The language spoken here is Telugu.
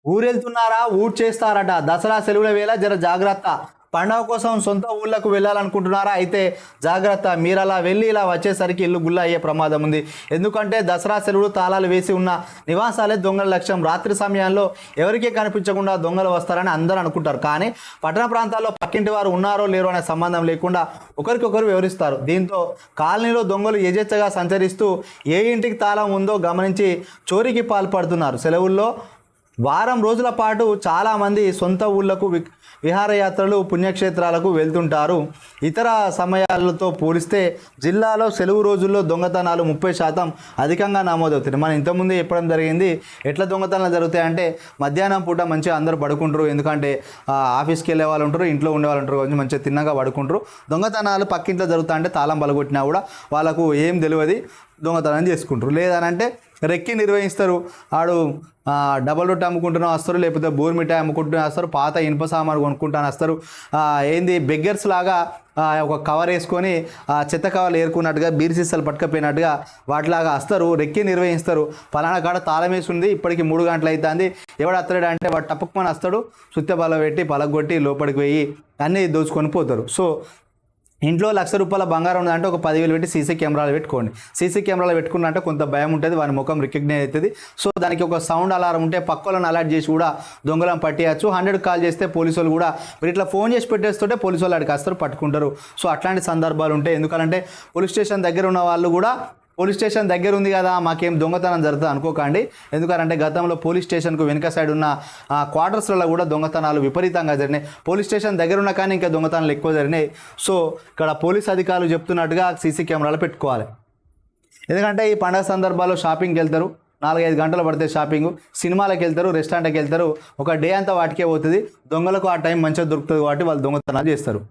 ఊరెళ్తున్నారా ఊట్ చేస్తారట దసరా సెలవుల వేళ జర జాగ్రత్త పండగ కోసం సొంత ఊళ్ళకు వెళ్ళాలనుకుంటున్నారా అయితే జాగ్రత్త మీరు అలా వెళ్ళి ఇలా వచ్చేసరికి ఇల్లు గుల్ల అయ్యే ప్రమాదం ఉంది ఎందుకంటే దసరా సెలవులు తాళాలు వేసి ఉన్న నివాసాలే దొంగల లక్ష్యం రాత్రి సమయంలో ఎవరికీ కనిపించకుండా దొంగలు వస్తారని అందరూ అనుకుంటారు కానీ పట్టణ ప్రాంతాల్లో పక్కింటి వారు ఉన్నారో లేరో అనే సంబంధం లేకుండా ఒకరికొకరు వివరిస్తారు దీంతో కాలనీలో దొంగలు యజెచ్చగా సంచరిస్తూ ఏ ఇంటికి తాళం ఉందో గమనించి చోరీకి పాల్పడుతున్నారు సెలవుల్లో వారం రోజుల పాటు చాలామంది సొంత ఊళ్ళకు విహారయాత్రలు పుణ్యక్షేత్రాలకు వెళ్తుంటారు ఇతర సమయాలతో పోలిస్తే జిల్లాలో సెలవు రోజుల్లో దొంగతనాలు 30% అధికంగా నమోదవుతాయి మనం ఇంతకుముందు చెప్పడం జరిగింది ఎట్లా దొంగతనాలు జరుగుతాయంటే మధ్యాహ్నం పూట మంచిగా అందరూ పడుకుంటారు ఎందుకంటే ఆఫీస్కి వెళ్ళే వాళ్ళు ఉంటారు ఇంట్లో ఉండే వాళ్ళు ఉంటారు కొంచెం మంచిగా తిన్నగా పడుకుంటారు దొంగతనాలు పక్కింట్లో జరుగుతా అంటే తాళం పలగొట్టినా కూడా వాళ్ళకు ఏం తెలియదు దొంగతనం చేసుకుంటారు లేదనంటే రెక్కి నిర్వహిస్తారు ఆడు డబల్ రొట్టె అమ్ముకుంటున్నా వస్తారు లేకపోతే బోర్ మిఠాయి అమ్ముకుంటున్నా వస్తారు పాత ఇనుప సామాను కొనుక్కుంటాను వస్తారు ఏంది బెగ్గర్స్ లాగా ఒక కవర్ వేసుకొని చెత్త కవర్లు ఏరుకున్నట్టుగా బీర్ సీసాలు పట్టుకపోయినట్టుగా వాటిలాగా వస్తారు రెక్కి నిర్వహిస్తారు పలానా కాడ తాళం వేసి ఉంది ఇప్పటికి 3 గంటలు అవుతుంది ఎవడు వస్తాడు అంటే వాడు టపక్కుమని వస్తాడు సుత్త బల పెట్టి పలగొట్టి లోపలికి పోయి అన్నీ దోచుకొని పోతారు సో ఇంట్లో ₹1,00,000 బంగారం ఉందంటే ఒక 10,000 పెట్టి సీసీ కెమెరాలు పెట్టుకోండి సీసీ కెమెరాలు పెట్టుకున్నంటే కొంత భయం ఉంటుంది వాని ముఖం రికగ్నైజ్ అవుతుంది సో దానికి ఒక సౌండ్ అలారం ఉంటే పక్కలను అలర్ట్ చేసి కూడా దొంగలను పట్టేయచ్చు 100 కాల్ చేస్తే పోలీసు వాళ్ళు కూడా మీరు ఇట్లా ఫోన్ చేసి పెట్టేస్తుంటే పోలీసు వాళ్ళు అడిగి వస్తారు పట్టుకుంటారు సో అట్లాంటి సందర్భాలు ఉంటాయి ఎందుకంటే పోలీస్ స్టేషన్ దగ్గర ఉన్న వాళ్ళు కూడా పోలీస్ స్టేషన్ దగ్గర ఉంది కదా మాకేం దొంగతనం జరుగుతుంది అనుకోకండి ఎందుకంటే గతంలో పోలీస్ స్టేషన్కు వెనుక సైడ్ ఉన్న క్వార్టర్స్లలో కూడా దొంగతనాలు విపరీతంగా జరిగినాయి పోలీస్ స్టేషన్ దగ్గర ఉన్న కానీ ఇంకా దొంగతనాలు ఎక్కువ జరిగినాయి సో ఇక్కడ పోలీస్ అధికారులు చెప్తున్నట్టుగా సీసీ కెమెరాలు పెట్టుకోవాలి ఎందుకంటే ఈ పండగ సందర్భాల్లో షాపింగ్కి వెళ్తారు 4-5 గంటలు పడితే షాపింగ్ సినిమాలకు వెళ్తారు రెస్టారెంట్కి వెళ్తారు ఒక డే అంతా వాటికే పోతుంది దొంగలకు ఆ టైం మంచిగా దొరుకుతుంది కాబట్టి వాళ్ళు దొంగతనాలు చేస్తారు